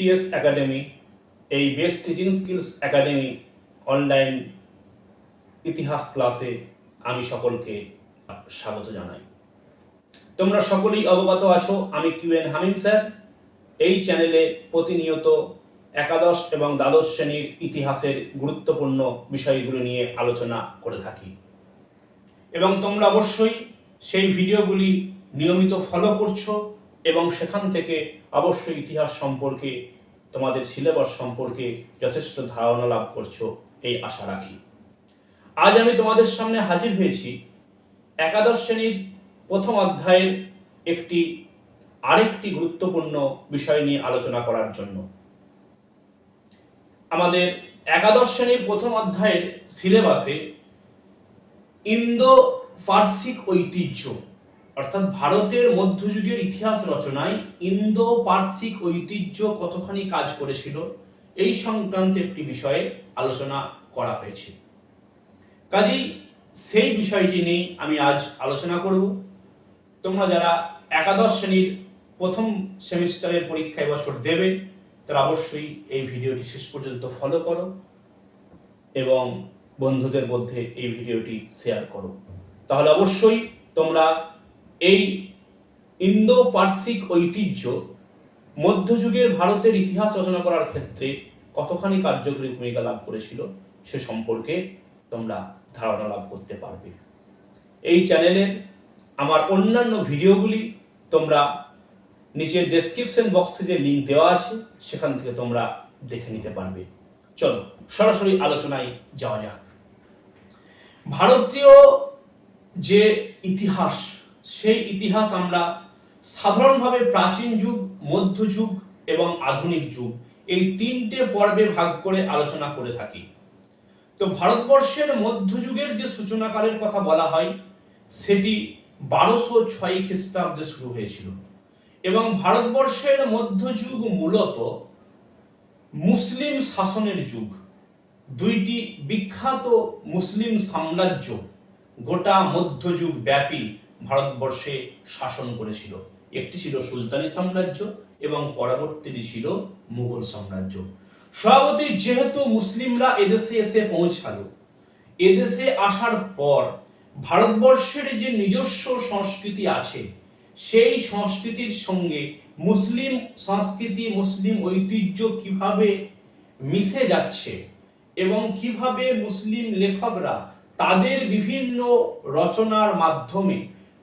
BTS academy, এই best teaching skills academy online ইতিহাস ক্লাসে আমি সকলকে স্বাগত জানাই। তোমরা সকলেই অবগত আছো, আমি QN হামিম স্যার এই চ্যানেলে প্রতিনিয়ত একাদশ এবং দ্বাদশ শ্রেণীর ইতিহাসের গুরুত্বপূর্ণ বিষয়গুলো নিয়ে আলোচনা করে থাকি এবং তোমরা অবশ্যই সেই ভিডিওগুলি নিয়মিত ফলো করছো এবং সেখান থেকে অবশ্যই ইতিহাস সম্পর্কে তোমাদের সিলেবাস সম্পর্কে যথেষ্ট ধারণা লাভ করছো এই আশা রাখি। আজ আমি তোমাদের সামনে হাজির হয়েছি একাদশ শ্রেণীর প্রথম অধ্যায়ের আরেকটি গুরুত্বপূর্ণ বিষয় নিয়ে আলোচনা করার জন্য। আমাদের একাদশ শ্রেণীর প্রথম অধ্যায়ের সিলেবাসে ইন্দো পার্সিক ঐতিহ্য অর্থাৎ ভারতের মধ্যযুগের ইতিহাস রচনায় ইন্দো পার্সিক ঐতিহ্য কতখানি কাজ করেছিল এই সংক্রান্ত একটি বিষয়ে আলোচনা করা হয়েছে। কাজেই সেই বিষয়টি নিয়ে আমি আজ আলোচনা করব। তোমরা যারা একাদশ শ্রেণীর প্রথম সেমিস্টারের পরীক্ষা এবছর দেবে তারা অবশ্যই এই ভিডিওটি শেষ পর্যন্ত ফলো করো এবং বন্ধুদের মধ্যে এই ভিডিওটি শেয়ার করো। তাহলে অবশ্যই তোমরা এই ইন্দো পার্সিক ঐতিহ্য মধ্যযুগের ভারতের ইতিহাস রচনা করার ক্ষেত্রে কতখানি কার্যকরী ভূমিকা লাভ করেছিল সে সম্পর্কে তোমরা ধারণা লাভ করতে পারবে। এই চ্যানেলের আমার অন্যান্য ভিডিওগুলি তোমরা নিচের ডেসক্রিপশন বক্সে যে লিঙ্ক দেওয়া আছে সেখান থেকে তোমরা দেখে নিতে পারবে। চলো সরাসরি আলোচনায় যাওয়া যাক। ভারতীয় যে ইতিহাস সেই ইতিহাস আমরা সাধারণভাবে প্রাচীন যুগ, মধ্যযুগ এবং আধুনিক যুগ এই তিনটে পর্বে ভাগ করে আলোচনা করে থাকি। তো ভারতবর্ষের মধ্যযুগের যে সূচনাকালের কথা বলা হয় সেটি 1206 খ্রিস্টাব্দে শুরু হয়েছিল এবং ভারতবর্ষের মধ্যযুগ মূলত মুসলিম শাসনের যুগ। দুইটি বিখ্যাত মুসলিম সাম্রাজ্য গোটা মধ্যযুগ ব্যাপী ভারতবর্ষে শাসন করেছিল। একটি ছিল সুলতানি সাম্রাজ্য এবং পরবর্তীটি ছিল মুঘল সাম্রাজ্য। স্বভাবতই যেহেতু মুসলিমরা এদেশে এসে পৌঁছালো, এদেশে আসার পর ভারতবর্ষের যে নিজস্ব সংস্কৃতি আছে সেই সংস্কৃতির সঙ্গে মুসলিম সংস্কৃতি, মুসলিম ঐতিহ্য কিভাবে মিশে যাচ্ছে এবং কিভাবে মুসলিম লেখকরা তাদের বিভিন্ন রচনার মাধ্যমে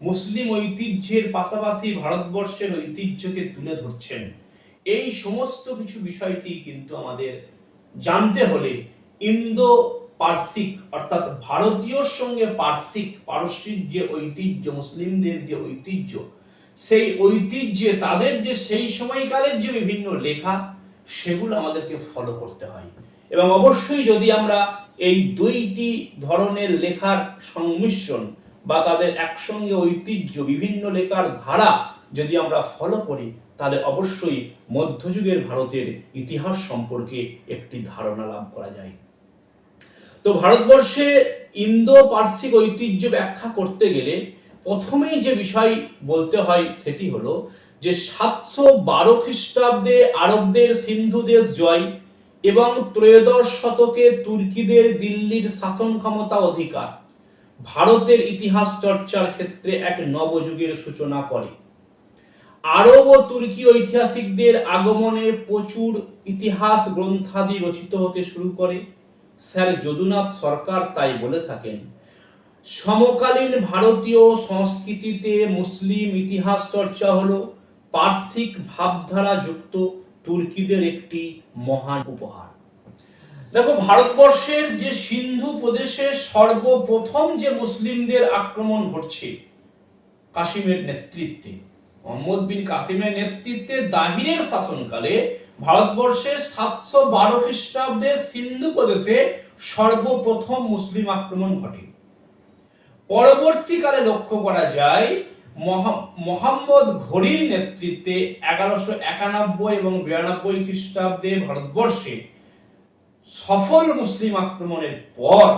মুসলিম ঐতিহ্যের পাশাপাশি ভারতবর্ষের ঐতিহ্যকে তুলে ধরছেন, এই সমস্ত কিছু বিষয়টি কিন্তু আমাদের জানতে হলে ইন্দো পার্সিক অর্থাৎ ভারতীয়র সঙ্গে পারস্যিক যে ঐতিহ্য, মুসলিমদের যে ঐতিহ্য, সেই ঐতিহ্যে তাদের যে সেই সময়কালের যে বিভিন্ন লেখা সেগুলো আমাদেরকে ফলো করতে হয়। এবং অবশ্যই যদি আমরা এই দুইটি ধরনের লেখার সংমিশ্রণ বা তাদের একসঙ্গে ঐতিহ্য, বিভিন্ন লেখার ধারা যদি আমরা ফলো করি তাহলে অবশ্যই মধ্যযুগের ভারতের ইতিহাস সম্পর্কে একটি ধারণা লাভ করা যায়। তো ভারতবর্ষে ইন্দো পার্সিক ঐতিহ্য ব্যাখ্যা করতে গেলে প্রথমেই যে বিষয় বলতে হয় সেটি হলো যে 712 খ্রিস্টাব্দে আরবদের সিন্ধু দেশ জয় এবং ত্রয়োদশ শতকে তুর্কিদের দিল্লির শাসন ক্ষমতা অধিকার ভারতের ইতিহাস চর্চার ক্ষেত্রে এক নবযুগের সূচনা করে। আরব ও তুর্কি ঐতিহাসিকদের আগমনে প্রচুর ইতিহাস গ্রন্থাদি রচিত হতে শুরু করে। স্যার যদুনাথ সরকার তাই বলে থাকেন, সমকালীন ভারতীয় সংস্কৃতিতে মুসলিম ইতিহাস চর্চা হলো পার্সিক ভাবধারা যুক্ত তুর্কিদের একটি মহান উপহার। দেখো, ভারতবর্ষের যে সিন্ধু প্রদেশে সর্বপ্রথম যে মুসলিমদের আক্রমণ ঘটছে কাসিমের নেতৃত্বে, মোহাম্মদ বিন কাসিমের নেতৃত্বে দাহিরের শাসনকালে ভারতবর্ষে 712 খ্রিস্টাব্দে সিন্ধু প্রদেশে সর্বপ্রথম মুসলিম আক্রমণ ঘটে। পরবর্তীকালে লক্ষ্য করা যায় মোহাম্মদ ঘুরির নেতৃত্বে 1191 এবং 92 খ্রিস্টাব্দে ভারতবর্ষে সফল মুসলিম আক্রমণের পর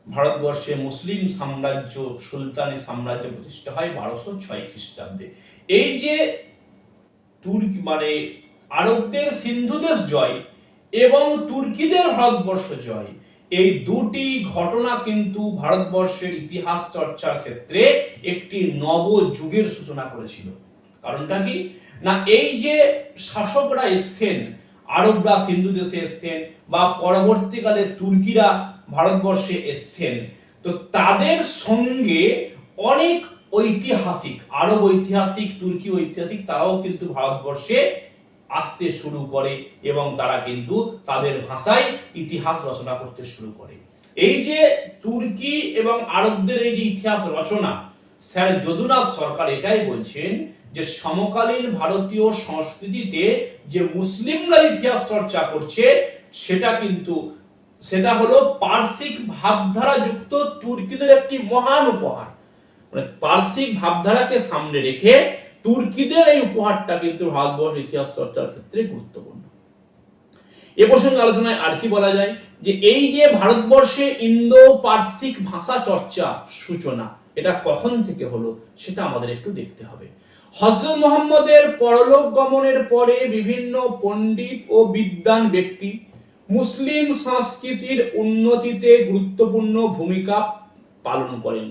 ভারতবর্ষে মুসলিম সাম্রাজ্য, সুলতানি সাম্রাজ্য প্রতিষ্ঠা হয় 1206 খ্রিস্টাব্দে। এই যে তুর্কি আরবদের সিন্ধু দেশ জয় এবং তুর্কিদের ভারতবর্ষ জয়, এই দুটি ঘটনা কিন্তু ভারতবর্ষের ইতিহাস চর্চার ক্ষেত্রে একটি নব যুগের সূচনা করেছিল। কারণটা কি না, এই যে শাসকরা এসছেন, আরবরা সিন্ধু দেশে এসছেন বা পরবর্তীকালে তুর্কিরা ভারতবর্ষে এসছেন, তো তাদের সঙ্গে অনেক ঐতিহাসিক, আরব ঐতিহাসিক, তুর্কি ঐতিহাসিক তারাও কিন্তু ভারতবর্ষে আসতে শুরু করে এবং তারা কিন্তু তাদের ভাষায় ইতিহাস রচনা করতে শুরু করে। এই যে তুর্কি এবং আরবদের এই যে ইতিহাস রচনা, স্যার যদুনাথ সরকার এটাই বলছেন যে সমকালীন ভারতীয় সংস্কৃতিতে যে মুসলিমরা ইতিহাস চর্চা করছে সেটা হলো পার্সিক ভাবধারা যুক্ত তুর্কিদের একটি মহান উপহার। মানে পার্সিক ভাবধারাকে সামনে রেখে তুর্কিদের এই উপহারটা কিন্তু ভারতবর্ষের ইতিহাস চর্চার ক্ষেত্রে গুরুত্বপূর্ণ। এ প্রসঙ্গে আলোচনায় আর কি বলা যায় যে এই যে ভারতবর্ষে ইন্দো পার্সিক ভাষা চর্চা সূচনা, এটা কখন থেকে হলো সেটা আমাদের একটু দেখতে হবে। হযরত মুহাম্মদের পরলোক গমনের পরে বিভিন্ন পণ্ডিত ও বিদ্বান ব্যক্তি মুসলিম সংস্কৃতির উন্নতিতে গুরুত্বপূর্ণ ভূমিকা পালন করেন।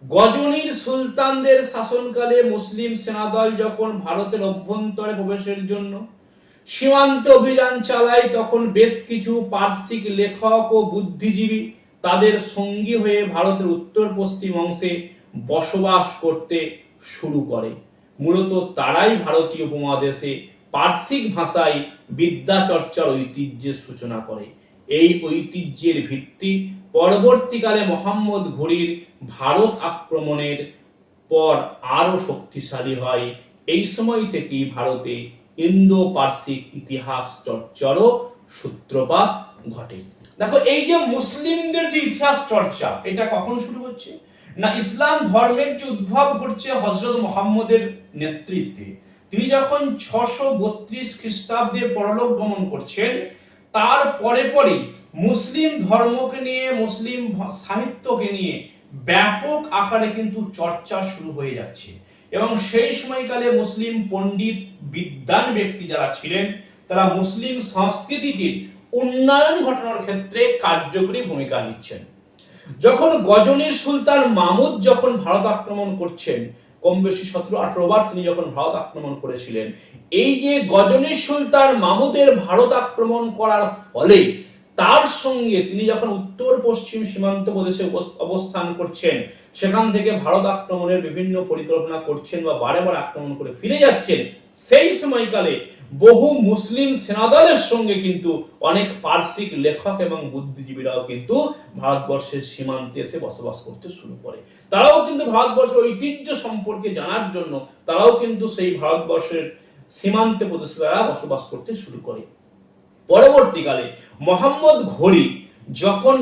গজনীর সুলতানদের শাসনকালে মুসলিম সেনাদল যখন ভারতের অভ্যন্তরে প্রবেশের জন্য সীমান্ত অভিযান চালায়, তখন বেশ কিছু পার্সিক লেখক ও বুদ্ধিজীবী তাদের সঙ্গী হয়ে ভারতের উত্তর পশ্চিম অংশে বসবাস করতে শুরু করে। মূলত তারাই ভারতীয় উপমহাদেশে পার্সিক ভাষায় বিদ্যা চর্চার ঐতিহ্যের সূচনা করে। এই ঐতিহ্যের ভিত্তি পরবর্তীকালে মোহাম্মদ ঘুরির ভারত আক্রমণের পর আরো শক্তিশালী হয়। এই সময় থেকেই ভারতে ইন্দো পার্সিক ইতিহাস চর্চারও সূত্রপাত ঘটে। দেখো, এই যে মুসলিমদের যে ইতিহাস চর্চা, এটা কখন শুরু হচ্ছে না, ইসলাম ধর্মের যে উদ্ভব ঘটছে হযরত মুহাম্মদের নেতৃত্বে। তিনি যখন 632 খ্রিস্টাব্দে পরলোক গমন করছেন, তার পরে পরে মুসলিম ধর্মকে নিয়ে, মুসলিম সাহিত্যকে নিয়ে ব্যাপক আকারে কিন্তু চর্চা শুরু হয়ে যাচ্ছে এবং সেই সময়কালে মুসলিম পণ্ডিত বিদ্বান ব্যক্তি যারা ছিলেন, তারা মুসলিম সংস্কৃতিটির উন্নয়ন ঘটানোর ক্ষেত্রে কার্যকরী ভূমিকা নিচ্ছেন। যখন গজনীর সুলতান মাহমুদ যখন ভারত আক্রমণ করছেন, কম বেশি 17-18 বার তিনি যখন ভারত আক্রমণ করেছিলেন, এই যে গজনীর সুলতান মাহমুদের ভারত আক্রমণ করার ফলে তার সঙ্গে তিনি যখন উত্তর পশ্চিম সীমান্ত প্রদেশে অবস্থান করছেন, সেখান থেকে ভারত আক্রমণের বিভিন্ন পরিকল্পনা করছেন বা বারে বারে আক্রমণ করে ফিরে যাচ্ছেন, সেই সময়কালে বহু মুসলিম সেনাদলের সঙ্গে কিন্তু অনেক পার্সিক লেখক এবং বুদ্ধিজীবীরাও কিন্তু ভারতবর্ষের সীমান্তে এসে বসবাস করতে শুরু করে। তারাও কিন্তু ভারতবর্ষের ঐতিহ্য সম্পর্কে জানার জন্য তারাও কিন্তু সেই ভারতবর্ষের সীমান্তে প্রদেশিরা বসবাস করতে শুরু করে। পরবর্তীকালে মোহাম্মদ ঘুরি যখন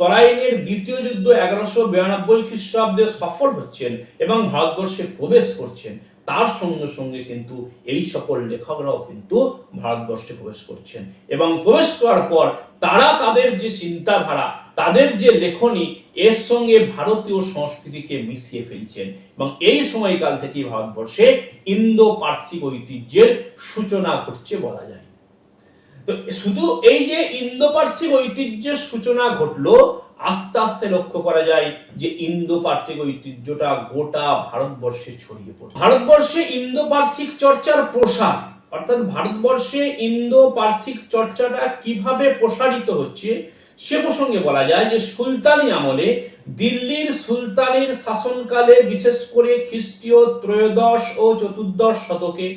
তরাইনের দ্বিতীয় যুদ্ধ 1192 খ্রিস্টাব্দে সফল হচ্ছেন এবং ভারতবর্ষে প্রবেশ করছেন, তার সঙ্গে সঙ্গে কিন্তু এই সকল লেখকরাও কিন্তু ভারতবর্ষে প্রবেশ করছেন এবং প্রবেশ করার পর তারা তাদের যে চিন্তাধারা, তাদের যে লেখনী, এর সঙ্গে ভারতীয় সংস্কৃতিকে মিশিয়ে ফেলছেন এবং এই সময়কাল থেকেই ভারতবর্ষে ইন্দো পার্সিক ঐতিহ্যের সূচনা ঘটছে বলা যায়। তো শুধু এই যে ইন্দো পার্সিক ঐতিহ্যের সূচনা ঘটলো, আস্তে আস্তে লক্ষ্য করা যায় যে ইন্দো পার্সিক ঐতিহ্যটা গোটা ভারতবর্ষে ছড়িয়ে পড়ে। ভারতবর্ষে ইন্দো পার্সিক চর্চার প্রসার, অর্থাৎ ভারতবর্ষে ইন্দো পার্সিক চর্চাটা কিভাবে প্রসারিত হচ্ছে সে প্রসঙ্গে বলা যায় যে সুলতানি আমলে দিল্লির সুলতানের শাসনকালে, বিশেষ করে খ্রিস্টীয় ত্রয়োদশ ও চতুর্দশ শতকে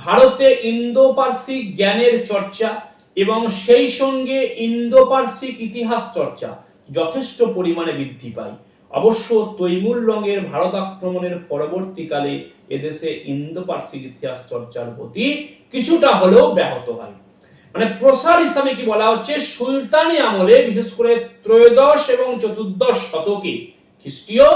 ভারতে ইন্দো পার্সিক জ্ঞানের চর্চা এবং সেই সঙ্গে ইন্দো পার্সিক ইতিহাস চর্চা যথেষ্ট পরিমাণে বৃদ্ধি পায়। অবশ্য তৈমুর লংয়ের ভারত আক্রমণের পরবর্তীকালে এদেশে ইন্দো পার্সিক ইতিহাস চর্চার গতি কিছুটা হলেও ব্যাহত হয়। মানে প্রসার হিসাবে কি বলা হচ্ছে, সুলতানি আমলে বিশেষ করে ত্রয়োদশ এবং চতুর্দশ শতকে, খ্রিস্টীয়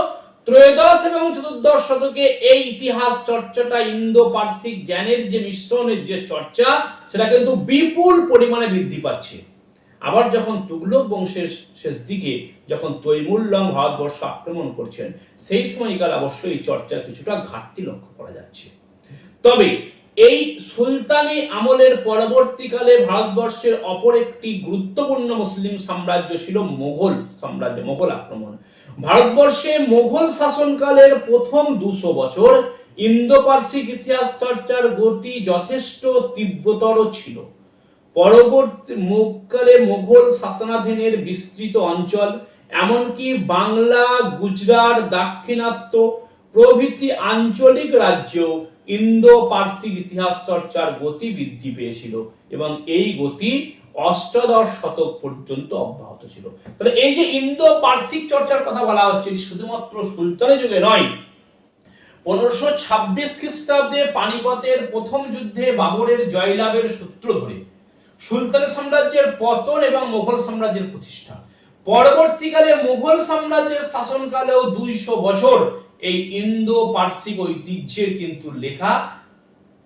ত্রয়োদশ এবং চতুর্দশ শতকে এই ইতিহাস চর্চাটা, ইন্দো পার্সিক জ্ঞানের যে মিশ্রণের যে চর্চা, সেটা কিন্তু বিপুল পরিমাণে বৃদ্ধি পাচ্ছে। আবার যখন তুগলক বংশের শেষ দিকে যখন তৈমুর লং ভারতবর্ষ আক্রমণ করছেন, সেই সময়কাল অবশ্যই চর্চার কিছুটা ঘাটতি লক্ষ্য করা যাচ্ছে। তবে এই সুলতানি আমলের পরবর্তীকালে ভারতবর্ষের অপর একটি গুরুত্বপূর্ণ মুসলিম সাম্রাজ্য ছিল মোগল সাম্রাজ্য, মোগল আক্রমণ। ভারতবর্ষে মোগল শাসনকালের প্রথম 200 বছর ইন্দো পার্সিক ইতিহাস চর্চার গতি যথেষ্ট তীব্রতর ছিল। পরবর্তীকালে মোগল শাসনাধীনের বিস্তৃত অঞ্চল, এমনকি বাংলা, গুজরাট, দাক্ষিণাত্য প্রভৃতি আঞ্চলিক রাজ্য ইন্দো পার্সিক ইতিহাস চর্চার গতি বৃদ্ধি পেয়েছিল এবং এই গতি অষ্টাদশ শতক পর্যন্ত অব্যাহত ছিল। তাহলে এই যে ইন্দো পার্সিক চর্চার কথা বলা হচ্ছে, শুধুমাত্র সুলতানি যুগে নয়, 1526 খ্রিস্টাব্দে পানিপথের প্রথম যুদ্ধে বাবরের জয়লাভের সূত্র ধরে সুলতানি সাম্রাজ্যের পতন এবং মোগল সাম্রাজ্যের প্রতিষ্ঠা। পরবর্তীকালে মোগল সাম্রাজ্যের শাসনকালেও 200 বছর এই ইন্দো পার্সিক ঐতিহ্যের কিন্তু লেখা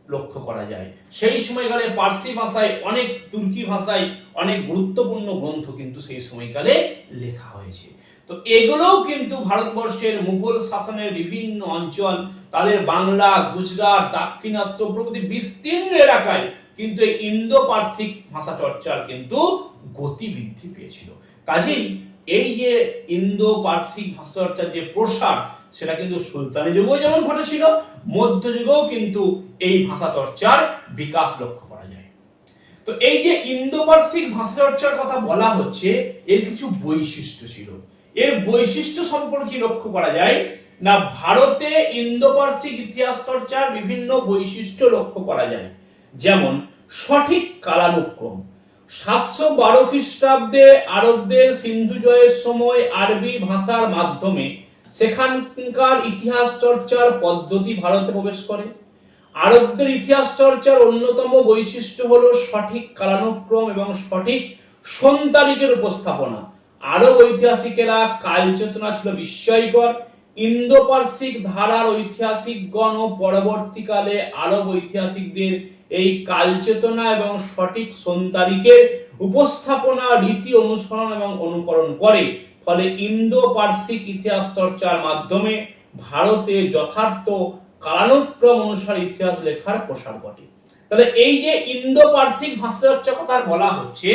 লক্ষ্য করা যায়। সেই সময়কালে পার্সি ভাষায় অনেক, তুর্কি ভাষায় অনেক গুরুত্বপূর্ণ গ্রন্থ কিন্তু সেই সময়কালে লেখা হয়েছে। তো এগুলোও কিন্তু ভারতবর্ষের মুঘল শাসনের বিভিন্ন অঞ্চল, তাদের বাংলা, গুজরাট, দাক্ষিণাত্য প্রভৃতি বিস্তীর্ণ এলাকায় কিন্তু এই ইন্দো পার্সিক ভাষা চর্চার কিন্তু গতি বৃদ্ধি পেয়েছিল। কাজেই এই যে ইন্দো পার্সিক ভাষা চর্চার যে প্রসার, সেটা কিন্তু সুলতানি যুগেও যেমন ঘটেছিল, মধ্যযুগেও কিন্তু এই ভাষা চর্চার বিকাশ লক্ষ্য করা যায়। তো এই যে ইন্দো পার্সিক ভাষা চর্চার কথা বলা হচ্ছে, এর কিছু বৈশিষ্ট্য ছিল। এর বৈশিষ্ট্য সম্পর্কে লক্ষ্য করা যায় না, ভারতে ইন্দো পার্সিক ইতিহাস চর্চার বিভিন্ন বৈশিষ্ট্য লক্ষ্য করা যায়। যেমন সঠিক কালানুক্রম। 712 খ্রিস্টাব্দে আরবদের সিন্ধু জয়ের সময় আরবি ভাষার মাধ্যমে সেখানকার ইতিহাস চর্চার পদ্ধতি ভারতে প্রবেশ করে। আরবদের ইতিহাস চর্চার অন্যতম বৈশিষ্ট্য হলো সঠিক কালানুক্রম এবং সঠিক সন তারিখের উপস্থাপনা। আরব ঐতিহাসিকেরা কালচেতনা ছিল বিস্ময়কর। ইন্দো পার্সিক ধারার ঐতিহাসিকগণ ও পরবর্তীকালে আরব ঐতিহাসিকদের এই কালচেতনা এবং সঠিক সন তারিখের উপস্থাপনা রীতি অনুসরণ এবং অনুকরণ করে। ফলে ইন্দো পার্সিক ইতিহাস চর্চার মাধ্যমে ভারতে যথার্থ কালানুক্রম অনুসারে ইতিহাস লেখার প্রসার ঘটে। তাহলে এই যে ইন্দো পার্সিক ভাষা চর্চার কথা বলা হচ্ছে,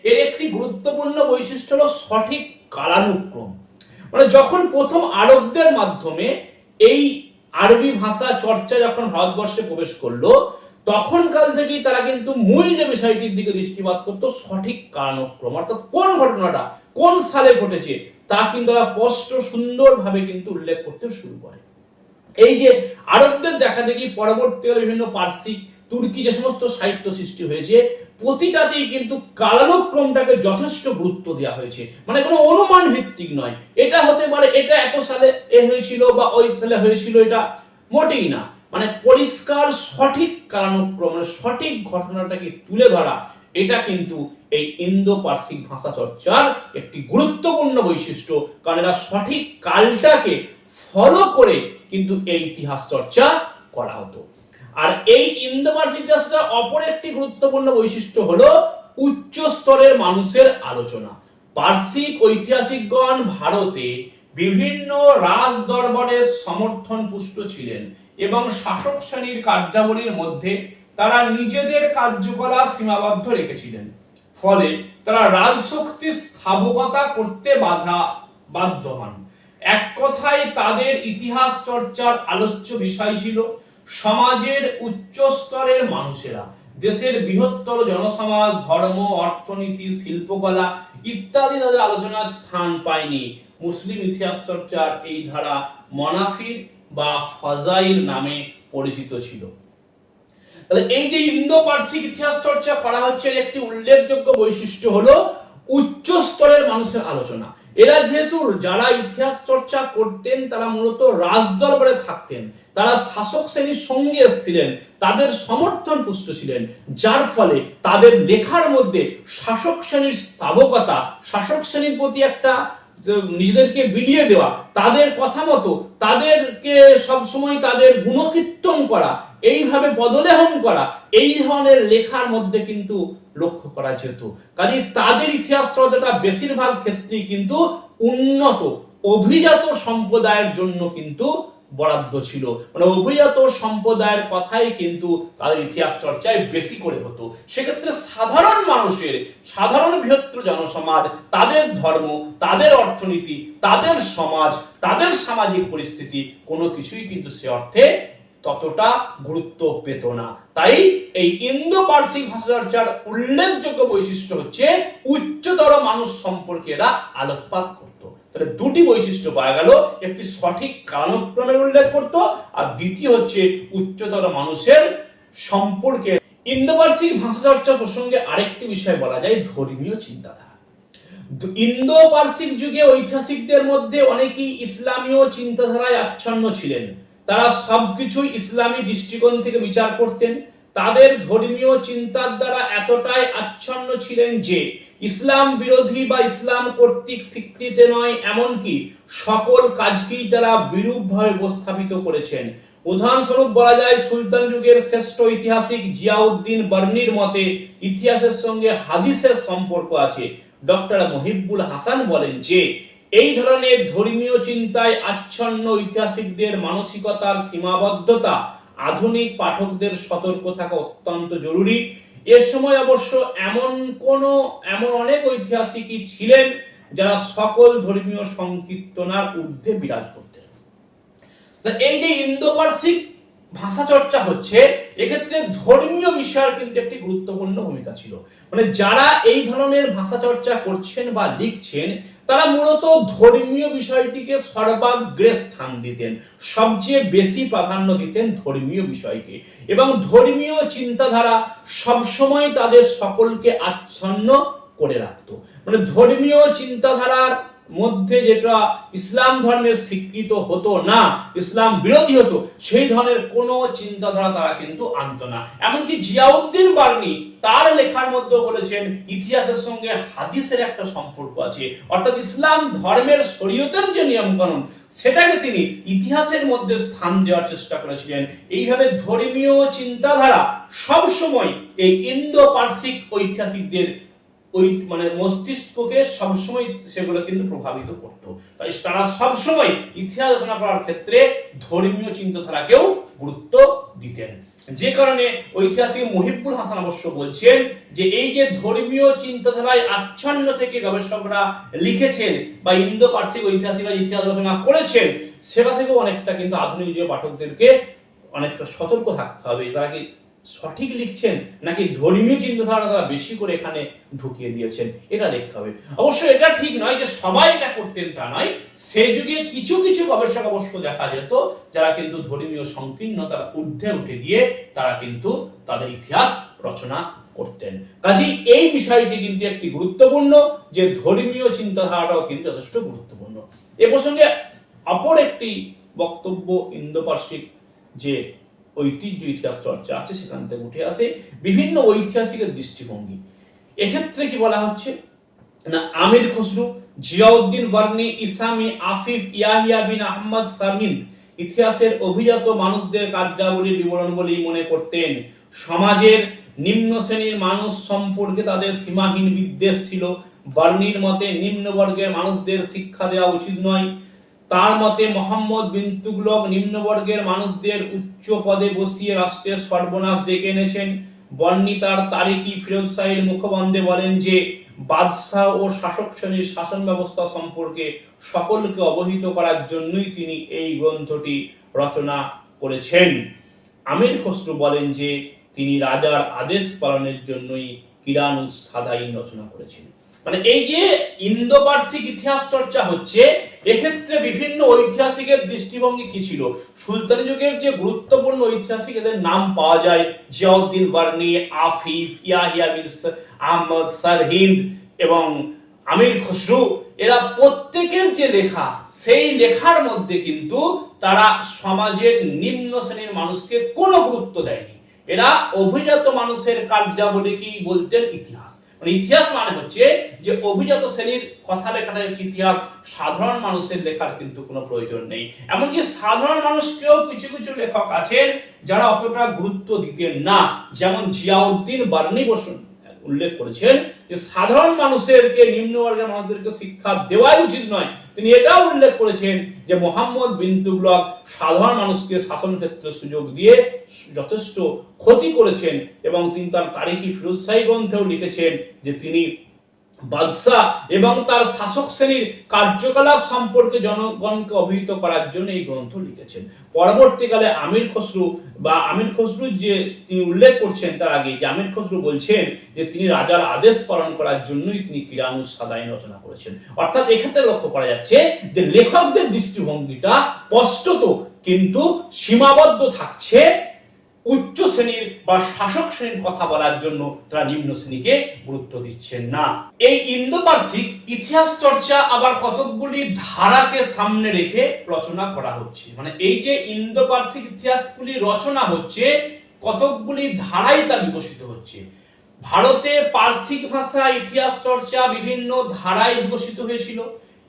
এর একটি গুরুত্বপূর্ণ বৈশিষ্ট্য হলো সঠিক কালানুক্রম। মানে যখন প্রথম আরবদের মাধ্যমে এই আরবি ভাষা চর্চা যখন ভারতবর্ষে প্রবেশ করলো, তখনকাল থেকেই তারা কিন্তু মূল যে বিষয়টির দিকে দৃষ্টিপাত করতো, সঠিক কালানুক্রম, অর্থাৎ কোন ঘটনাটা কোন সালে ঘটেছে তা কিন্তু তারা স্পষ্ট সুন্দরভাবে কিন্তু উল্লেখ করতে শুরু করে। এই যে আরবদের দেখা দেখি পরবর্তীকালে বিভিন্ন পার্সিক, তুর্কি যে সমস্ত সাহিত্য সৃষ্টি হয়েছে, প্রতিটাতেই কিন্তু কালানুক্রমটাকে যথেষ্ট গুরুত্ব দেওয়া হয়েছে। মানে কোনো অনুমান ভিত্তিক নয়, এটা হতে পারে এটা এত সালে এ হয়েছিল বা ওই সালে হয়েছিল, এটা মোটেই না। মানে পরিষ্কার সঠিক কালানুক্রম, সঠিক ঘটনাটাকে তুলে ধরা, এটা কিন্তু এই ইন্দো পার্সিক ভাষা চর্চার একটি গুরুত্বপূর্ণ বৈশিষ্ট্য। কারণ এরা সঠিক কালটাকে ফলো করে কিন্তু এই ইতিহাস চর্চা করা হতো। আর এই ইন্দো পার্সিক ইতিহাসটা অপর একটি গুরুত্বপূর্ণ বৈশিষ্ট্য হলো উচ্চ স্তরের মানুষের আলোচনা। পার্সিক ঐতিহাসিকগণ ভারতে বিভিন্ন রাজ দরবারের সমর্থন পুষ্ট ছিলেন এবং শাসক শ্রেণীর কার্যাবলীর মধ্যে তারা নিজেদের কার্যকলাপ সীমাবদ্ধ রেখেছিলেন। ফলে তারা রাজশক্তির স্থাবকতা করতে বাধ্য হন। এক কথায় তাদের ইতিহাস চর্চার আলোচ্য বিষয় ছিল সমাজের উচ্চ স্তরের মানুষেরা। দেশের বৃহত্তর জনসমাজ, ধর্ম, অর্থনীতি, শিল্পকলা ইত্যাদি তাদের আলোচনার স্থান পায়নি। মুসলিম ইতিহাস চর্চার এই ধারা মনাফির বা ফজাইল নামে পরিচিত ছিল। তাহলে এই যে ইন্দো পার্সিক ইতিহাস চর্চা করা হচ্ছে, একটি উল্লেখযোগ্য বৈশিষ্ট্য হলো উচ্চ স্তরের মানুষের আলোচনা। এরা যেহেতু যারা ইতিহাস চর্চা করতেন তারা মূলত রাজদরবারে থাকতেন, তারা শাসক শ্রেণীর সঙ্গে এসেছিলেন, তাদের সমর্থন পুষ্ট ছিলেন, যার ফলে তাদের লেখার মধ্যে শাসক শ্রেণীর স্থাবকতা, শাসক শ্রেণীর প্রতি একটা নিজেদেরকে বিলিয়ে দেওয়া, তাদের কথা মতো তাদেরকে সবসময় তাদের গুণকীর্তন করা, এইভাবে পদলেহন করা, এই ধরনের লেখার মধ্যে কিন্তু লক্ষ্য করা যেত। কাজে তাদের ইতিহাস চর্চাটা বেশিরভাগ ক্ষেত্রেই কিন্তু উন্নত অভিজাত সম্প্রদায়ের জন্য কিন্তু বরাদ্দ ছিল, মানে অভিজাত সম্প্রদায়ের কথাই কিন্তু তাদের ইতিহাস চর্চায় বেশি করে হতো। সেক্ষেত্রে সাধারণ মানুষের, সাধারণ বৃহত্তর জনসমাজ, তাদের ধর্ম, তাদের অর্থনীতি, তাদের সমাজ, তাদের সামাজিক পরিস্থিতি কোনো কিছুই কিন্তু সে অর্থে ততটা গুরুত্ব পেত না। তাই এই ইন্দো পার্সিক ভাষা চর্চার উল্লেখযোগ্য বৈশিষ্ট্য হচ্ছে উচ্চতর মানুষ সম্পর্কে এরা আলোকপাত করত। তাহলে দুটি বৈশিষ্ট্য পাওয়া গেল, একটি সঠিক কালানুক্রমের উল্লেখ করত, আর দ্বিতীয় হচ্ছে উচ্চতর মানুষের সম্পর্কে। ইন্দো পার্সিক ভাষা চর্চা প্রসঙ্গে আরেকটি বিষয় বলা যায় ধর্মীয় চিন্তাধারা। ইন্দো পার্সিক যুগে ঐতিহাসিকদের মধ্যে অনেকেই ইসলামীয় চিন্তাধারায় আচ্ছন্ন ছিলেন। তারা সবকিছুই ইসলামী দৃষ্টিকোণ থেকে বিচার করতেন। তাদের ধর্মীয় চিন্তার দ্বারা এতটাই আচ্ছন্ন ছিলেন যে ইসলাম বিরোধী বা ইসলাম কর্তৃক স্বীকৃত নয় এমনকি সকল কাজকেই তারা বিরূপভাবে উপস্থাপিত করেছেন। উদাহরণস্বরূপ বলা যায় সুলতান যুগের শ্রেষ্ঠ ঐতিহাসিক জিয়াউদ্দিন বার্নির মতে ইতিহাসের সঙ্গে হাদিসের সম্পর্ক আছে। ডক্টর মুহিবুল হাসান বলেন যে এই ধরনের ধর্মীয় চিন্তায় আচ্ছন্ন ঐতিহাসিকদের মানসিকতার সীমাবদ্ধতা আধুনিক পাঠকদের সতর্ক থাকা অত্যন্ত জরুরি। এর সময় অবশ্য এমন অনেক ঐতিহাসিকই ছিলেন যারা সকল ধর্মীয় সংকীর্তনার ঊর্ধ্বে বিরাজ করতেন। এই যে ইন্দো পার্সিক ভাষা চর্চা হচ্ছে, এক্ষেত্রে ধর্মীয় বিষয়ের কিন্তু একটি গুরুত্বপূর্ণ ভূমিকা ছিল। মানে যারা এই ধরনের ভাষা চর্চা করছেন বা লিখছেন তারা মূলত ধর্মীয় বিষয়টিকে সর্বাগ্রে স্থান দিতেন, সবচেয়ে বেশি প্রাধান্য দিতেন ধর্মীয় বিষয়কে, এবং ধর্মীয় চিন্তাধারা সবসময় তাদের সকলকে আচ্ছন্ন করে রাখতো। মানে ধর্মীয় চিন্তাধারার মধ্যে যেটা ইসলাম ধর্মের স্বীকৃত হতো না, ইসলাম বিরোধী হতো, সেই ধরনের কোনো চিন্তাধারা তারা কিন্তু আনতো না। এমনকি জিয়াউদ্দিন বার্নি তার লেখার মধ্যে বলেছেন ইতিহাসের সঙ্গে হাদিসের একটা সম্পর্ক আছে, অর্থাৎ ইসলাম ধর্মের শরীয়তের যে নিয়মকানুন সেটাকে তিনি ইতিহাসের মধ্যে স্থান দেওয়ার চেষ্টা করেছিলেন। এইভাবে ধর্মীয় চিন্তাধারা সবসময় এই ইন্দো পার্সিক ঐতিহাসিকদের মস্তিষ্ককে সবসময় সেগুলো কিন্তু প্রভাবিত করত। তাই তারা সবসময় ইতিহাস রচনা করার ক্ষেত্রে ধর্মীয় চিন্তাধারাকেও গুরুত্ব দিতেন। যে কারণে ঐতিহাসিক মুহিবুল হাসান অবশ্য বলছেন যে এই যে ধর্মীয় চিন্তাধারায় আচ্ছন্ন থেকে গবেষকরা লিখেছেন বা ইন্দো পার্সিক ঐতিহাসিকরা ইতিহাস রচনা করেছেন, সেটা থেকেও অনেকটা কিন্তু আধুনিক যুগের পাঠকদেরকে অনেকটা সতর্ক থাকতে হবে। তারা কি সঠিক লিখছেন নাকি ধর্মীয় চিন্তাধারা তারা বেশি করে এখানে ঢুকিয়ে দিয়েছেন, এটা দেখতে হবে। অবশ্য এটা ঠিক নয় যে সবাই এটা করতেন তা নয়। সেই যুগে কিছু কিছু গবেষক অবশ্য দেখা যেত যারা কিন্তু ধর্মীয় সংকীর্ণতার ঊর্ধ্বে উঠে গিয়ে তারা কিন্তু তাদের ইতিহাস রচনা করতেন। কাজেই এই বিষয়টি কিন্তু একটি গুরুত্বপূর্ণ, যে ধর্মীয় চিন্তাধারাটাও কিন্তু যথেষ্ট গুরুত্বপূর্ণ। এ প্রসঙ্গে অপর একটি বক্তব্য ইন্দো পার্সিক যে ঐতিহ্য ইতিহাস চর্চা আছে সেখান থেকে উঠে আসে বিভিন্ন ঐতিহাসিকের দৃষ্টিভঙ্গি। এক্ষেত্রে কি বলা হচ্ছে না, আমির খসরু, জিয়াউদ্দিন বার্নি, ইসামি, আফিফ, ইয়াহিয়া বিন আহমদ সাবিন ইতিহাসের অভিজাত মানুষদের কার্যাবলীর বিবরণ বলেই মনে করতেন। সমাজের নিম্ন শ্রেণীর মানুষ সম্পর্কে তাদের সীমাহীন বিদ্বেষ ছিল। বার্নির মতে নিম্ন বর্গের মানুষদের শিক্ষা দেওয়া উচিত নয়। তার মতে মোহাম্মদ বিন তুগলক নিম্নবর্গের মানুষদের উচ্চ পদে বসিয়ে রাষ্ট্রের সর্বনাশ ডেকে এনেছেন। বার্নি তার তারিখি ফিরোজ শাহীর মুখবন্ধে বলেন যে বাদশাহ ও শাসক শ্রেণীর শাসন ব্যবস্থা সম্পর্কে সকলকে অবহিত করার জন্যই তিনি এই গ্রন্থটি রচনা করেছেন। আমির খসরু বলেন যে তিনি রাজার আদেশ পালনের জন্যই কিরানুস সাদাইন রচনা করেছেন। মানে এই যে ইন্দো পার্সিক ইতিহাস চর্চা হচ্ছে, এক্ষেত্রে বিভিন্ন ঐতিহাসিকের দৃষ্টিভঙ্গি কি ছিল। সুলতানি যুগের যে গুরুত্বপূর্ণ ঐতিহাসিক এদের নাম পাওয়া যায়, জিয়াউদ্দিন বার্নি, আফিফ, ইয়াহিয়া বিন আহমদ সারহিন্দ এবং আমির খসরু, এরা প্রত্যেকের যে লেখা, সেই লেখার মধ্যে কিন্তু তারা সমাজের নিম্ন শ্রেণীর মানুষকে কোনো গুরুত্ব দেয়নি। এরা অভিজাত মানুষের কার্যাবলীকেই বলতেন ইতিহাস। মানে ইতিহাস মানে হচ্ছে যে অভিজাত শ্রেণীর কথা লেখাটা হচ্ছে ইতিহাস, সাধারণ মানুষের লেখার কিন্তু কোনো প্রয়োজন নেই। এমনকি সাধারণ মানুষকেও কিছু কিছু লেখক আছেন যারা অতটা গুরুত্ব দিতেন না, যেমন জিয়াউদ্দিন বার্নি বসুন উল্লেখ করেছেন যে সাধারণ মানুষদেরকে, নিম্নবর্গের মানুষদেরকে শিক্ষা দেওয়াই উচিত নয়। তিনি এটাও উল্লেখ করেছেন যে মোহাম্মদ বিন তুগলক সাধারণ মানুষকে শাসন ক্ষেত্রে সুযোগ দিয়ে যথেষ্ট ক্ষতি করেছেন, এবং তিনি তার তারিখি ফিরোজশাহী গ্রন্থেও লিখেছেন যে তিনি বাদশাহ এবং তার শাসক শ্রেণীর কার্যকলাপ সম্পর্কে জনগণকে অবহিত করার জন্য এই গ্রন্থ লিখেছেন। পরবর্তীকালে আমির খসরু যে তিনি উল্লেখ করছেন তার আগে যে আমির খসরু বলছেন যে তিনি রাজার আদেশ পালন করার জন্যই তিনি কিরানুস সাদাইন রচনা করেছেন। অর্থাৎ এক্ষেত্রে লক্ষ্য করা যাচ্ছে যে লেখকদের দৃষ্টিভঙ্গিটা স্পষ্টত কিন্তু সীমাবদ্ধ থাকছে উচ্চ শ্রেণীর বা শাসক শ্রেণীর কথা বলার জন্য তারা নিম্ন শ্রেণীকে গুরুত্ব দিচ্ছেন না। এই ইন্দো পার্সিক ইতিহাস চর্চা আবার কতকগুলি ধারাকে সামনে রেখে রচনা করা হচ্ছে। মানে এই যে ইন্দো পার্সিক ইতিহাসগুলি রচনা হচ্ছে, কতকগুলি ধারাই তা বিকশিত হচ্ছে। ভারতে পার্সিক ভাষা ইতিহাস চর্চা বিভিন্ন ধারায় বিকশিত হয়েছিল।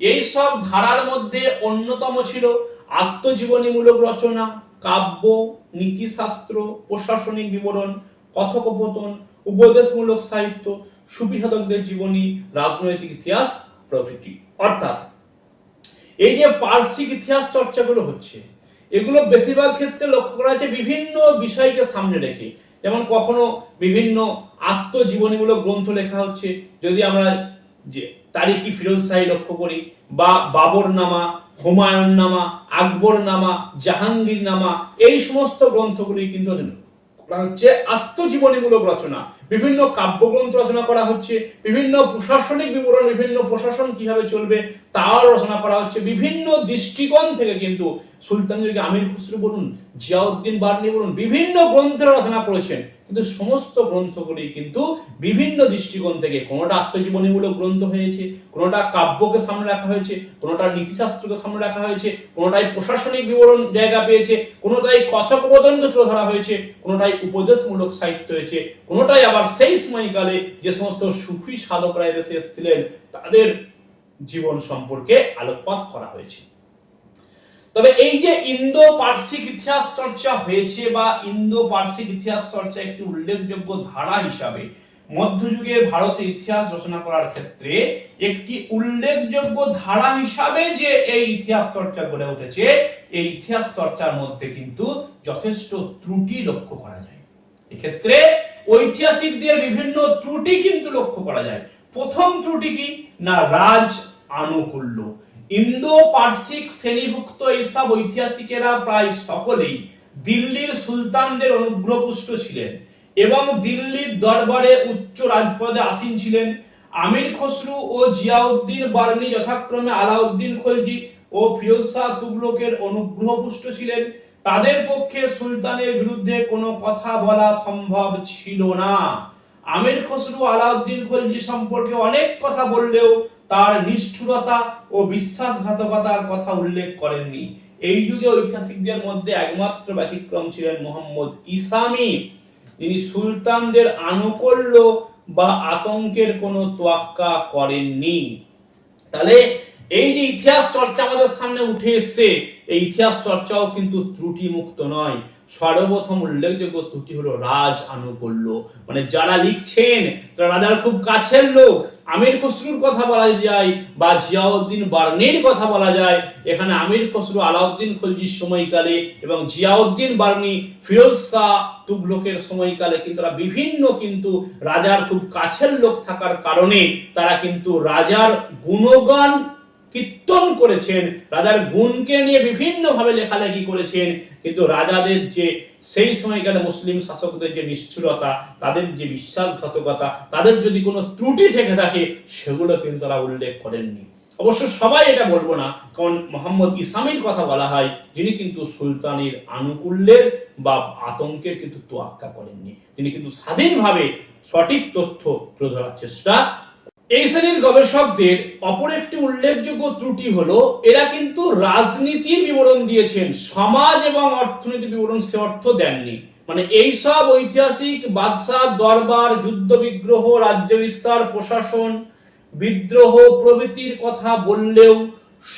এই সব ধারার মধ্যে অন্যতম ছিল আত্মজীবনীমূলক রচনা, কাব্য, নীতিশাস্ত্র, প্রশাসনিক বিবরণ, কথোপকথন, উপদেশমূলক সাহিত্য, সুফি সাধকদের জীবনী, রাজনৈতিক ইতিহাস প্রভৃতি। অর্থাৎ এই যে পার্সিক ইতিহাস চর্চাগুলো হচ্ছে, এগুলো বেশিরভাগ ক্ষেত্রে লক্ষ্য করা হচ্ছে বিভিন্ন বিষয়কে সামনে রেখে। যেমন কখনো বিভিন্ন আত্মজীবনীমূলক গ্রন্থ লেখা হচ্ছে, যদি আমরা যে তারিখি ফিরোজশাহী লক্ষ্য করি, বা বাবর নামা, হুমায়ুন নামা, আকবর নামা, জাহাঙ্গীর নামা, এই সমস্ত গ্রন্থগুলি কিন্তু হচ্ছে আত্মজীবনীমূলক রচনা। বিভিন্ন কাব্যগ্রন্থ রচনা করা হচ্ছে, বিভিন্ন প্রশাসনিক বিবরণ, বিভিন্ন প্রশাসন কিভাবে চলবে তাও রচনা করা হচ্ছে। বিভিন্ন দৃষ্টিকোণ থেকে কিন্তু সুলতানদেরকে আমির খসরু বলুন, জিয়াউদ্দিন বার্নি বলুন, বিভিন্ন গ্রন্থের রচনা করেছেন, কিন্তু সমস্ত গ্রন্থগুলি কিন্তু বিভিন্ন দৃষ্টিকোণ থেকে, কোনোটা আত্মজীবনীমূলক গ্রন্থ হয়েছে, কোনোটা কাব্যকে সামনে রাখা হয়েছে, কোনোটা নীতিশাস্ত্রকে সামনে রাখা হয়েছে, কোনোটাই প্রশাসনিক বিবরণ জায়গা পেয়েছে, কোনোটাই কথোপকথনকে তুলে ধরা হয়েছে, কোনোটাই উপদেশমূলক সাহিত্য হয়েছে, কোনোটাই আবার সেই সময়কালে যে সমস্ত সুফি সাধকরা এদেশে এসেছিলেন তাদের জীবন সম্পর্কে আলোকপাত করা হয়েছে। তবে এই যে ইন্দো পার্সিক ইতিহাস চর্চা হয়েছে বা ইন্দো পার্সিক ইতিহাস চর্চা একটি উল্লেখযোগ্য ধারা হিসাবে মধ্যযুগের ভারতে ইতিহাস রচনা করার ক্ষেত্রে একটি উল্লেখযোগ্য ধারা হিসাবে যে এই ইতিহাস চর্চা গড়ে উঠেছে, এই ইতিহাস চর্চার মধ্যে কিন্তু যথেষ্ট ত্রুটি লক্ষ্য করা যায়। এক্ষেত্রে ঐতিহাসিকদের বিভিন্ন ত্রুটি কিন্তু লক্ষ্য করা যায়। প্রথম ত্রুটি কি না, রাজ আনুকূল্য। ইন্দো পার্সিক শ্রেণীভুক্ত এইসব ঐতিহাসিকেরা প্রায় সকলেই দিল্লির সুলতানদের অনুগ্রহপুষ্ট ছিলেন এবং দিল্লির দরবারে উচ্চ রাজপদে আসীন ছিলেন। আমির খসরু ও জিয়াউদ্দিন বার্নি যথাক্রমে আলাউদ্দিন খলজি ও ফিরোজ শাহ তুগলকের অনুগ্রহপুষ্ট ছিলেন। তাদের পক্ষে সুলতানের বিরুদ্ধে কোনো কথা বলা সম্ভব ছিল না। আমির খসরু আলাউদ্দিন খলজি সম্পর্কে অনেক কথা বললেও তার নিষ্ঠুরতা ও বিশ্বাসঘাতকতার কথা উল্লেখ করেননি। এই যুগে ঐতিহাসিকদের মধ্যে একমাত্র ব্যতিক্রম ছিলেন মোহাম্মদ ইসামি, তিনি সুলতানদের আনুকূল্য বা আতঙ্কের কোনো তোয়াক্কা করেননি। তাহলে এই যে ইতিহাস চর্চা আমাদের সামনে উঠে এসছে, এই ইতিহাস চর্চাও কিন্তু ত্রুটি মুক্ত নয়। সর্বপ্রথম উল্লেখযোগ্য ত্রুটি হলো রাজ আনুকূল্য। মানে যারা লিখছেন তারা রাজার খুব কাছের লোক। আমির খসরুর কথা বলা যায় বা জিয়াউদ্দিন বার্নির কথা বলা যায়। এখানে আমির খসরু আলাউদ্দিন খলজির সময়কালে এবং জিয়াউদ্দিন বার্নি ফিরোজ শাহ তুগলকের সময়কালে কিন্তু তারা বিভিন্ন কিন্তু রাজার খুব কাছের লোক থাকার কারণে তারা কিন্তু রাজার গুণগান কীর্তন করেছেন, রাজার গুণকে নিয়ে বিভিন্ন ভাবে লেখালেখি করেছেন। কিন্তু রাজাদের যে সেই সময়কালে মুসলিম শাসকদের যে নিষ্ঠুরতা, তাদের যে বিশ্বাসঘাতকতা, তাদের যদি কোনো ত্রুটি থেকে থাকে সেগুলো কিন্তু তারা উল্লেখ করেননি। অবশ্য সবাই এটা বলবো না, কারণ মোহাম্মদ ইসামির কথা বলা হয় যিনি কিন্তু সুলতানের আনুকূল্যের বা আতঙ্কের কিন্তু তোয়াক্কা করেননি। তিনি কিন্তু স্বাধীনভাবে সঠিক তথ্য তুলে ধরার চেষ্টা। এই শ্রেণীর গবেষকদের অপর একটি উল্লেখযোগ্য ত্রুটি হলো এরা কিন্তু রাজনীতির বিবরণ দিয়েছেন, সমাজ এবং অর্থনীতির বিবরণ সে অর্থ দেননি। মানে এই সব ঐতিহাসিক বাদশাহ দরবার, যুদ্ধ বিগ্রহ, রাজ্য বিস্তার, প্রশাসন, বিদ্রোহ প্রভৃতির কথা বললেও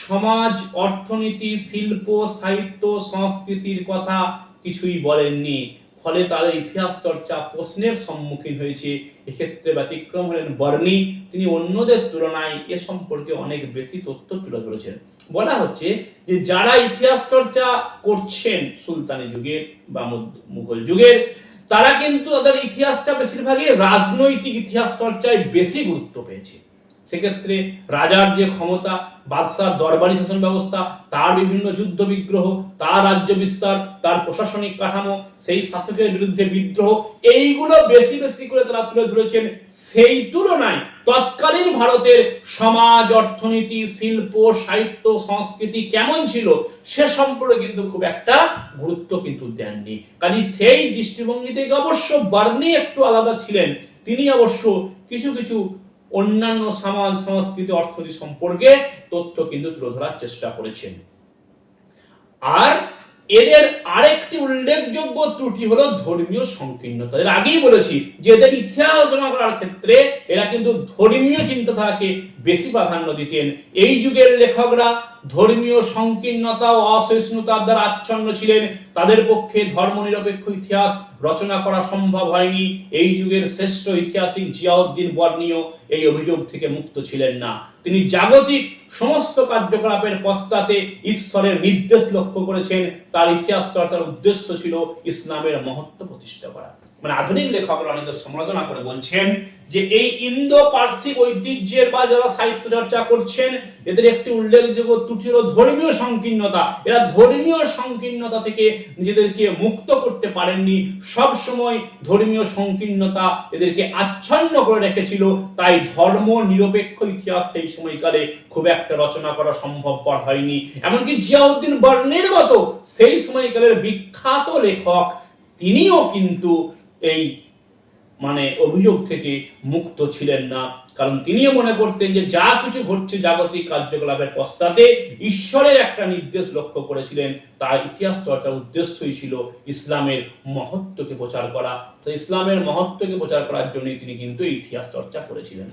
সমাজ, অর্থনীতি, শিল্প, সাহিত্য, সংস্কৃতির কথা কিছুই বলেননি। ফলে তাদের ইতিহাস চর্চা প্রশ্নের সম্মুখীন হয়েছে। এক্ষেত্রে ব্যতিক্রম হলেন বর্ণী, তিনি অন্যদের তুলনায় এ সম্পর্কে অনেক বেশি তথ্য তুলে ধরেছেন। বলা হচ্ছে যে যারা ইতিহাস চর্চা করছেন সুলতানি যুগের বা মুঘল যুগের, তারা কিন্তু তাদের ইতিহাসটা বেশিরভাগই রাজনৈতিক ইতিহাস চর্চায় বেশি গুরুত্ব পেয়েছে। সেক্ষেত্রে রাজার যে ক্ষমতা, বাদশাহ দরবারি শাসন ব্যবস্থা, তার বিভিন্ন যুদ্ধ বিগ্রহ, তার রাজ্য বিস্তার, তার প্রশাসনিক কাঠামো, সেই শাসকের বিরুদ্ধে বিদ্রোহ, এইগুলো বেশি বেশি করে তারা তুলে ধরেছেন। সেই তুলনায় তৎকালীন ভারতের সমাজ, অর্থনীতি, শিল্প, সাহিত্য, সংস্কৃতি কেমন ছিল সে সম্পর্কে কিন্তু খুব একটা গুরুত্ব কিন্তু দেননি। কাজে সেই দৃষ্টিভঙ্গি থেকে অবশ্য বার্নি একটু আলাদা ছিলেন। তিনি অবশ্য কিছু কিছু অন্যান্য সমাজ, সংস্কৃতি, অর্থনীতি সম্পর্কে তথ্য কিন্তু তুলে ধরার চেষ্টা করেছেন। আর এদের আরেকটি উল্লেখযোগ্য ত্রুটি হলো ধর্মীয় সংকীর্ণতা। এর আগেই বলেছি যে এদের ইতিহাস আলোচনা করার ক্ষেত্রে এরা কিন্তু ধর্মীয় চিন্তাধারাকে বেশি প্রাধান্য দিতেন। এই যুগের লেখকরা ধর্মীয় সংকীর্ণতা ও অসহিষ্ণুতার দ্বারা আচ্ছন্ন ছিলেন। তাদের পক্ষে ধর্মনিরপেক্ষ ইতিহাস রচনা করা সম্ভব হয়নি। এই যুগের শ্রেষ্ঠ ঐতিহাসিক জিয়াউদ্দিন বর্ণীয় এই অভিযোগ থেকে মুক্ত ছিলেন না। তিনি জাগতিক সমস্ত কার্যকলাপের পশ্চাতে ঈশ্বরের নির্দেশ লক্ষ্য করেছেন। তার ইতিহাস চর্চার উদ্দেশ্য ছিল ইসলামের মহত্ব প্রতিষ্ঠা করা। মানে আধুনিক লেখকরা অনেক সমালোচনা করে বলছেন যে এই ইন্দো পার্সিক ঐতিহ্যের বা যারা সাহিত্য চর্চা করছেন এদের একটি উল্লেখযোগ্য ত্রুটি হলো ধর্মীয় সংকীর্ণতা। এরা ধর্মীয় সংকীর্ণতা থেকে নিজেদেরকে মুক্ত করতে পারেননি। সব সময় ধর্মীয় সংকীর্ণতা এদেরকে আচ্ছন্ন করে রেখেছিল। তাই ধর্ম নিরপেক্ষ ইতিহাস সেই সময়কালে খুব একটা রচনা করা সম্ভবপর হয়নি। এমনকি জিয়াউদ্দিন বর্ণীর মতো সেই সময়কালের বিখ্যাত লেখক তিনিও কিন্তু এই অভিযোগ থেকে মুক্ত ছিলেন না। কারণ তিনিও মনে করতেন যে যা কিছু ঘটছে জাগতিক কার্যকলাপের পশ্চাতে ঈশ্বরের একটা নির্দেশ লক্ষ্য করেছিলেন। তার ইতিহাস চর্চার উদ্দেশ্যই ছিল ইসলামের মহত্বকে প্রচার করা। তো ইসলামের মহত্বকে প্রচার করার জন্য তিনি কিন্তু ইতিহাস চর্চা করেছিলেন।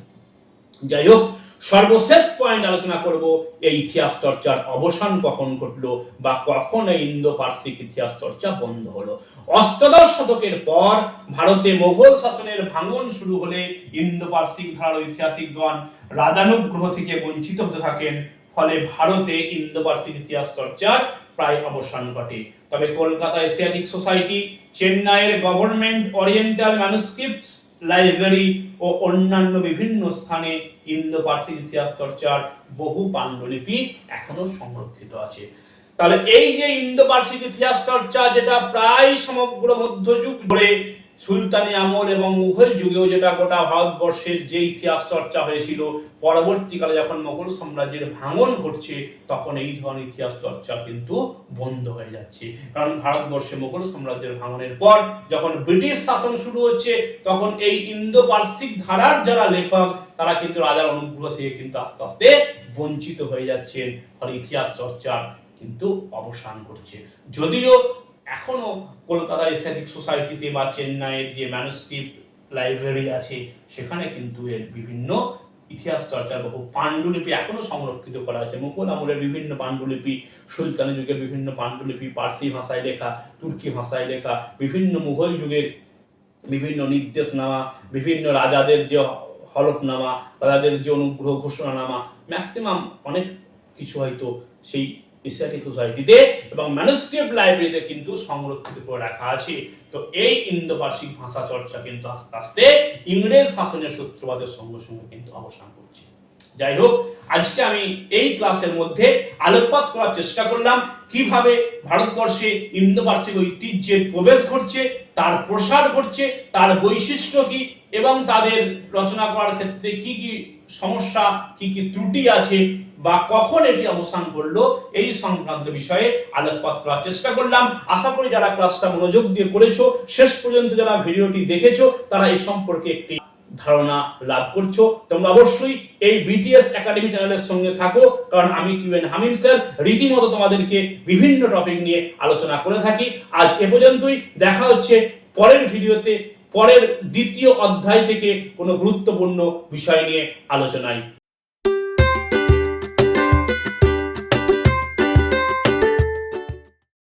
যাই হোক, সর্বশেষ পয়েন্ট আলোচনা করব এই ইতিহাস চর্চার অবসান কখন ঘটলো বা কখন এই ইন্দো পার্সিক ইতিহাস চর্চা বন্ধ হলো। অষ্টাদশ শতকের পর ভারতে মোগল শাসনের ভাঙন শুরু হলে ইন্দো পার্সিক ধারার ঐতিহাসিকগণ রাজানুগ্রহ থেকে বঞ্চিত হতে থাকেন। ফলে ভারতে ইন্দো পার্সিক ইতিহাস চর্চার প্রায় অবসান ঘটে। তবে কলকাতা এশিয়াটিক সোসাইটি, চেন্নাইয়ের গভর্নমেন্ট ওরিয়েন্টাল ম্যানুস্ক্রিপ্ট লাইব্রেরি ও অন্যান্য বিভিন্ন স্থানে ইন্দো পার্সিক ইতিহাস চর্চার বহু পাণ্ডুলিপি এখনো সংরক্ষিত আছে। তাহলে এই যে ইন্দো পার্সিক ইতিহাস চর্চা, যেটা প্রায় সমগ্র মধ্যযুগ ধরে সুলতানি আমল এবং মুঘল যুগেও যেটা গোটা ভারতবর্ষের যে ইতিহাস চর্চা হয়েছিল, পরবর্তীকালে যখন মোগল সাম্রাজ্যের ভাঙন ঘটছে তখন এই ধরনের ইতিহাস চর্চা কিন্তু বন্ধ হয়ে যাচ্ছে। কারণ ভারতবর্ষে মোগল সাম্রাজ্যের ভাঙনের পর যখন ব্রিটিশ শাসন শুরু হচ্ছে তখন এই ইন্দো পার্সিক ধারার যারা লেখক তারা কিন্তু রাজার অনুগ্রহ থেকে কিন্তু আস্তে আস্তে বঞ্চিত হয়ে যাচ্ছেন। ফলে ইতিহাস চর্চার কিন্তু অবসান ঘটছে। যদিও এখনো কলকাতার এশিয়াটিক সোসাইটিতে বা চেন্নাইয়ের যে ম্যানুস্ক্রিপ্ট লাইব্রেরি আছে সেখানে কিন্তু এর বিভিন্ন ইতিহাস চর্চার বহু পাণ্ডুলিপি এখনো সংরক্ষিত করা আছে। মুঘল আমলের বিভিন্ন পাণ্ডুলিপি, সুলতানি যুগের বিভিন্ন পাণ্ডুলিপি, পার্সি ভাষায় লেখা, তুর্কি ভাষায় লেখা, বিভিন্ন মুঘল যুগের বিভিন্ন নির্দেশনামা, বিভিন্ন রাজাদের যে হলফনামা, রাজাদের যে অনুগ্রহ ঘোষণানামা, ম্যাক্সিমাম অনেক কিছু হয়তো সেই এশিয়াটিক সোসাইটিতে এবং ম্যানুস্ক্রিপ্ট লাইব্রেরিতে কিন্তু সংরক্ষিত করে রাখা আছে। তো এই ইন্দো পার্সিক ভাষা চর্চা কিন্তু আস্তে আস্তে ইংরেজ শাসনের সূত্রপাতের সঙ্গে সঙ্গে কিন্তু অবসান করছে। যাই হোক, আজকে আমি এই ক্লাসের মধ্যে আলোকপাত করার চেষ্টা করলাম কিভাবে ভারতবর্ষে ইন্দো পার্সিক ঐতিহ্যের প্রবেশ ঘটছে, তার প্রসার ঘটছে, তার বৈশিষ্ট্য কি এবং তাদের রচনা করার ক্ষেত্রে কি কি সমস্যা, কি কি ত্রুটি আছে বা কখন এটি অবসান করলো, এই সংক্রান্ত বিষয়ে আলোকপাত করার চেষ্টা করলাম। আশা করি যারা ক্লাসটা মনোযোগ দিয়ে করেছো, শেষ পর্যন্ত যারা ভিডিওটি দেখেছো, তারা এই সম্পর্কে একটি ধারণা লাভ করছো। তোমরা অবশ্যই এই বিটিএস একাডেমি চ্যানেলের সঙ্গে থাকো, কারণ আমি কিউএন হামিম স্যার রীতিমতো তোমাদেরকে বিভিন্ন টপিক নিয়ে আলোচনা করে থাকি। আজ এ পর্যন্তই, দেখা হচ্ছে পরের ভিডিওতে পরের দ্বিতীয় অধ্যায় থেকে কোনো গুরুত্বপূর্ণ বিষয় নিয়ে আলোচনায়।